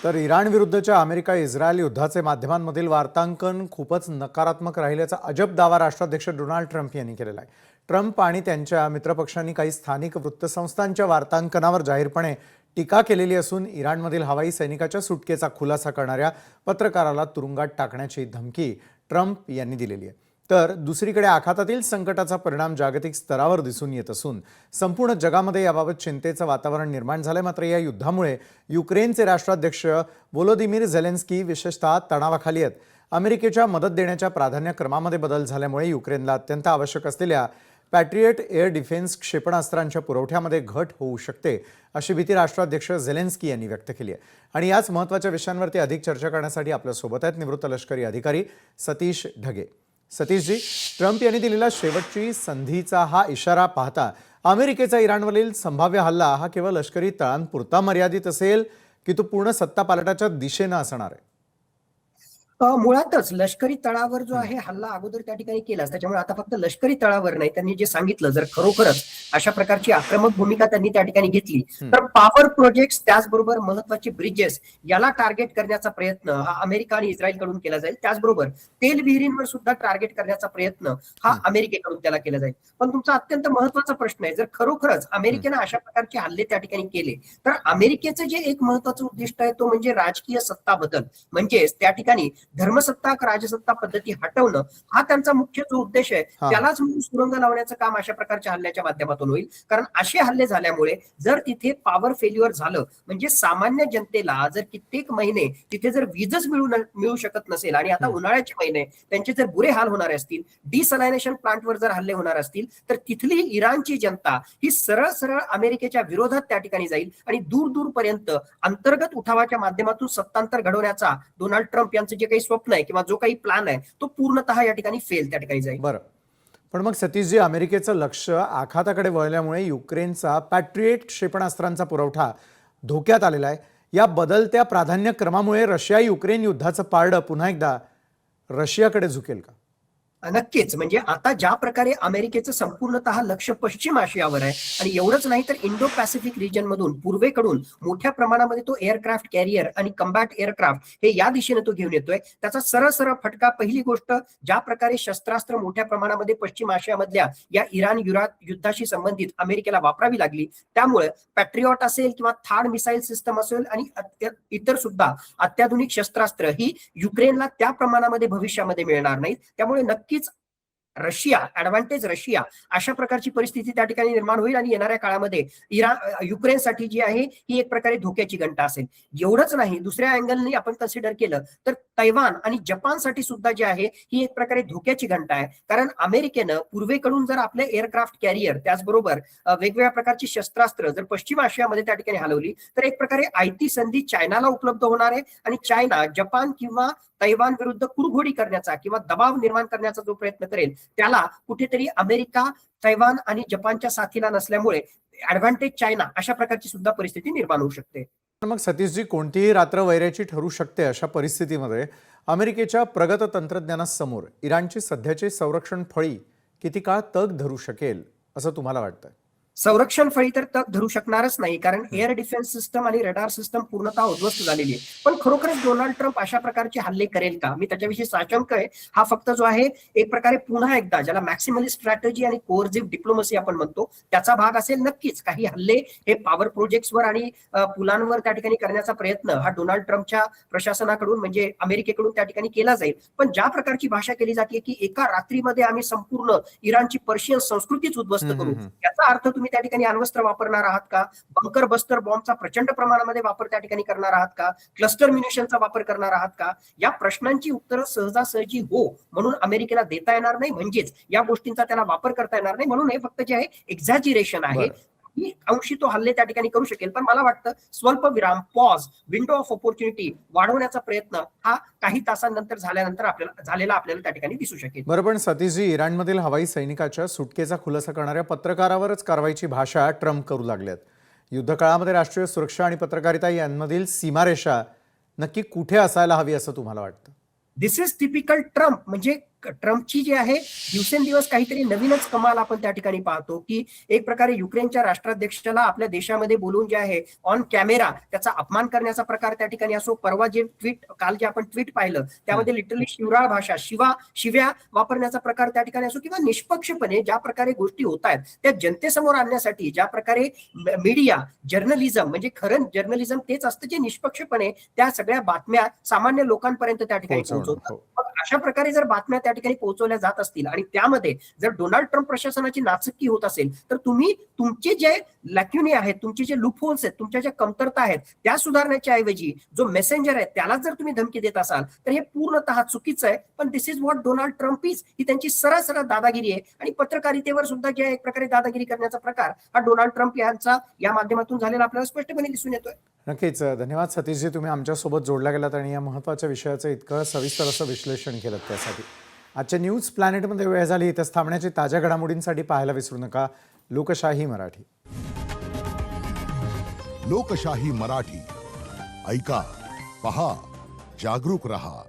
तर इराण विरुद्धच्या America Israel युद्धाचे माध्यमांमधील वार्तांकन खूपच नकारात्मक राहिल्याचा अजब दावा राष्ट्राध्यक्ष डोनाल्ड ट्रम्प यांनी केलेला आहे. ट्रम्प आणि त्यांच्या मित्रपक्षांनी काही स्थानिक वृत्तसंस्थांच्या वार्तांकनावर जाहीरपणे टीका केलेली असून इराणमधील हवाई सैनिकाच्या सुटकेचा खुलासा करणाऱ्या पत्रकाराला तुरुंगात टाकण्याची धमकी ट्रम्प यांनी दिलेली आहे. तर दुसरीकडे आखातातील संकटाचा परिणाम जागतिक स्तरावर दिसून येत असून संपूर्ण जगामध्ये याबाबत चिंतेचं वातावरण निर्माण झालंय. मात्र या युद्धामुळे युक्रेनचे राष्ट्राध्यक्ष व्होलोदिमीर झेलेन्स्की विशेषतः तणावाखाली आहेत. अमेरिकेच्या मदत देण्याच्या प्राधान्यक्रमामध्ये बदल झाल्यामुळे युक्रेनला अत्यंत आवश्यक असलेल्या पॅट्रियट एअर डिफेन्स क्षेपणास्त्रांच्या पुरवठ्यामध्ये घट होऊ शकते अशी भीती राष्ट्राध्यक्ष झेलेन्स्की यांनी व्यक्त केली आहे. आणि याच महत्त्वाच्या विषयांवरती अधिक चर्चा करण्यासाठी आपल्यासोबत आहेत निवृत्त लष्करी अधिकारी सतीश ढगे. सतीशजी, ट्रम्प यांनी दिलेला शेवटची संधीचा हा इशारा पाहता अमेरिकेचा इराणवरील संभाव्य हल्ला हा केवळ लष्करी तळांपुरता मर्यादित असेल की तो पूर्ण सत्तापालटाच्या दिशेने असणार आहे? मुळातच लष्करी तळावर जो आहे हल्ला अगोदर त्या ठिकाणी केलाच, त्याच्यामुळे आता फक्त लष्करी तळावर नाही, त्यांनी जे सांगितलं जर खरोखरच अशा प्रकारची आक्रमक भूमिका त्यांनी त्या ठिकाणी घेतली तर पॉवर प्रोजेक्ट्स त्याचबरोबर महत्वाचे ब्रिजेस याला टार्गेट करण्याचा प्रयत्न हा अमेरिका आणि इस्रायलकडून केला जाईल. त्याचबरोबर तेल विहिरींवर सुद्धा टार्गेट करण्याचा प्रयत्न हा अमेरिकेकडून त्याला केला जाईल. पण तुमचा अत्यंत महत्वाचा प्रश्न आहे, जर खरोखरच अमेरिकेनं अशा प्रकारचे हल्ले त्या ठिकाणी केले तर अमेरिकेचं जे एक महत्वाचं उद्दिष्ट आहे तो म्हणजे राजकीय सत्ता बदल, म्हणजेच त्या ठिकाणी धर्मसत्ता राजसत्ता पद्धती हटवणं हा त्यांचा मुख्य जो उद्देश आहे त्यालाच सुरंग लावण्याचं काम अशा प्रकारच्या हल्ल्याच्या माध्यमातून होईल. कारण असे हल्ले झाल्यामुळे जर तिथे पॉवर फेल्युअर झालं म्हणजे सामान्य जनतेला जर कित्येक महिने तिथे जर वीजच मिळू शकत नसेल आणि आता उन्हाळ्याचे महिने त्यांचे जर बुरे हाल होणार असतील, डिसलायनेशन प्लांटवर जर हल्ले होणार असतील तर तिथली इराणची जनता ही सरळ सरळ अमेरिकेच्या विरोधात त्या ठिकाणी जाईल आणि दूर दूरपर्यंत अंतर्गत उठावाच्या माध्यमातून सत्तांतर घडवण्याचा डोनाल्ड ट्रम्प यांचं जे काही स्वप्न आहे किंवा जो काही प्लॅन आहे तो पूर्णतः या ठिकाणी फेल त्या ठिकाणी जाईल. बरं, पण मग सतीशजी, अमेरिकेचं लक्ष आखाताकडे वळल्यामुळे युक्रेनचा पॅट्रियट क्षेपणास्त्रांचा पुरवठा धोक्यात आलेला आहे. या बदलत्या प्राधान्यक्रमामुळे रशिया युक्रेन युद्धाचं पारडं पुन्हा एकदा रशियाकडे झुकेल का? नक्कीच. म्हणजे आता ज्या प्रकारे अमेरिकेचं संपूर्णतः लक्ष पश्चिम आशियावर आहे आणि एवढंच नाही तर इंडो पॅसिफिक रिजन मधून पूर्वेकडून मोठ्या प्रमाणामध्ये तो एअरक्राफ्ट कॅरियर आणि कम्बॅट एअरक्राफ्ट हे या दिशेने तो घेऊन येतोय, त्याचा सरळ सरळ फटका पहिली गोष्ट ज्या प्रकारे शस्त्रास्त्र मोठ्या प्रमाणामध्ये पश्चिम आशियामधल्या या इराण युद्धाशी संबंधित अमेरिकेला वापरावी लागली, त्यामुळे पॅट्रियॉट असेल किंवा थाड मिसाईल सिस्टम असेल आणि इतर सुद्धा अत्याधुनिक शस्त्रास्त्र ही युक्रेनला त्या प्रमाणामध्ये भविष्यामध्ये मिळणार नाहीत. त्यामुळे नक्कीच रशिया अशा प्रकारची परिस्थिती त्या ठिकाणी निर्माण होईल आणि येणाऱ्या काळामध्ये युक्रेनसाठी जी आहे ही एक प्रकारे धोक्याची घंटा असेल. एवढंच नाही, दुसऱ्या अँगलने आपण कन्सिडर केलं तर तैवान आणि जपानसाठी सुद्धा जी आहे ही एक प्रकारे धोक्याची घंटा आहे. कारण अमेरिकेनं पूर्वेकडून जर आपले एअरक्राफ्ट कॅरियर त्याचबरोबर वेगवेगळ्या प्रकारची शस्त्रास्त्र जर पश्चिम आशियामध्ये त्या ठिकाणी हलवली तर एक प्रकारे आयती संधी चायनाला उपलब्ध होणार आहे आणि चायना जपान किंवा तैवान विरुद्ध कुरघोडी करण्याचा किंवा दबाव निर्माण करण्याचा जो प्रयत्न करेल त्याला कुठेतरी अमेरिका, तैवान आणि जपानच्या साथीला नसल्यामुळे ऍडव्हान्टेज चायना अशा प्रकारची सुद्धा परिस्थिती निर्माण होऊ शकते. मग सतीशजी, कोणतीही रात्र वैऱ्याची ठरू शकते. अशा परिस्थितीमध्ये अमेरिकेच्या प्रगत तंत्रज्ञानासमोर इराणची सध्याची संरक्षण फळी किती काळ तग धरू शकेल असं तुम्हाला वाटतं? संरक्षण फळी तर तग धरू शकणारच नाही, कारण एअर डिफेन्स सिस्टम आणि रडार सिस्टम पूर्णतः उद्ध्वस्त झालेली आहे. पण खरोखरच डोनाल्ड ट्रम्प अशा प्रकारचे हल्ले करेल का, मी त्याच्याविषयी साशंक आहे. हा फक्त जो आहे एक प्रकारे पुन्हा एकदा ज्याला मॅक्सिमलिस्ट स्ट्रॅटेजी आणि कोअर्सिव्ह डिप्लोमसी आपण म्हणतो त्याचा भाग असेल. नक्कीच काही हल्ले हे पॉवर प्रोजेक्ट्सवर आणि पुलांवर त्या ठिकाणी करण्याचा प्रयत्न हा डोनाल्ड ट्रम्पच्या प्रशासनाकडून म्हणजे अमेरिकेकडून त्या ठिकाणी केला जाईल. पण ज्या प्रकारची भाषा केली जाते की एका रात्रीमध्ये आम्ही संपूर्ण इराणची पर्शियन संस्कृतीच उद्ध्वस्त करू, याचा अर्थ तुम्ही त्या ठिकाणी अण्वस्त्र वापरणार आहात का? बंकर बस्टर बॉम्बचा प्रचंड प्रमाणामध्ये वापर त्या ठिकाणी करणार आहात का? क्लस्टर म्युनिशनचा वापर करणार आहात का? या प्रश्नांची उत्तरं सहजासहजी हो म्हणून अमेरिकेला देता येणार नाही, म्हणजेच या गोष्टींचा त्याला वापर करता येणार नाही. म्हणून हे फक्त जे आहे एक्झॅजिरेशन आहे. ही अंशी तो हल्ले त्या ठिकाणी करू शकेल. पण मला वाटतं स्वल्प विराम, पॉज, विंडो ऑफ ऑपॉर्च्युनिटी वाढवण्याचा प्रयत्न हा काही तासांनंतर झालेला आपल्याला त्या ठिकाणी दिसू शकेल. बरं, पण सतीशजी, इराणमधील हवाई सैनिकाच्या सुटकेचा खुलासा करणाऱ्या पत्रकारावरच कारवाईची भाषा ट्रम्प करू लागल्यात. युद्धकाळामध्ये राष्ट्रीय सुरक्षा आणि पत्रकारिता यांमधील सीमारेषा नक्की कुठे असायला हवी असं तुम्हाला वाटतं? दिस इज टिपिकल ट्रम्प. म्हणजे ट्रम्पची जी आहे दिवसेंदिवस काहीतरी नवीनच कमाल आपण त्या ठिकाणी पाहतो की एक प्रकारे युक्रेनच्या राष्ट्राध्यक्षाला आपल्या देशामध्ये बोलून जे आहे ऑन कॅमेरा त्याचा अपमान करण्याचा प्रकार त्या ठिकाणी असो, परवा जे काल जे आपण ट्विट पाहिलं त्यामध्ये लिटरली शिवराळ भाषा, शिव्या वापरण्याचा प्रकार त्या ठिकाणी असो, किंवा निष्पक्षपणे ज्या प्रकारे गोष्टी होत आहेत त्या जनतेसमोर आणण्यासाठी ज्या प्रकारे मीडिया जर्नलिझम, म्हणजे खरं जर्नलिझम तेच असतं जे निष्पक्षपणे त्या सगळ्या बातम्या सामान्य लोकांपर्यंत त्या ठिकाणी पोहोचवतात. मग अशा प्रकारे जर बातम्या त्या ठिकाणी पोहोचवल्या जात असतील आणि त्यामध्ये जर डोनाल्ड ट्रम्प प्रशासनाची नाचक्की होत असेल तर तुम्ही तुमचे जे लॅक्युनी आहेत, तुमचे जे लूपहोल्स आहेत, तुमच्या ज्या कमतरता आहेत त्या सुधारण्याच्या ऐवजी जो मेसेंजर आहे त्याला जर तुम्ही धमकी देत असाल तर हे पूर्णतः चुकीचं आहे. पण this is what Donald Trump is, ही त्यांची सरळ दादागिरी आहे आणि पत्रकारितेवर सुद्धा जे एक प्रकारे दादागिरी करण्याचा प्रकार हा डोनाल्ड ट्रम्प यांचा या माध्यमातून झालेला आपल्याला स्पष्टपणे दिसून येतोय. नक्कीच. धन्यवाद सतीशजी, तुम्ही आमच्यासोबत जोडला गेलात आणि या महत्त्वाच्या विषयाचं इतकं सविस्तर असं विश्लेषण केलं त्यासाठी. आजच्या न्यूज प्लॅनेटमध्ये वेळ झाली. इथंच थांबण्याची ताज्या घडामोडींसाठी पाहायला विसरू नका लोकशाही मराठी. लोकशाही मराठी ऐका, पहा, जागरूक रहा.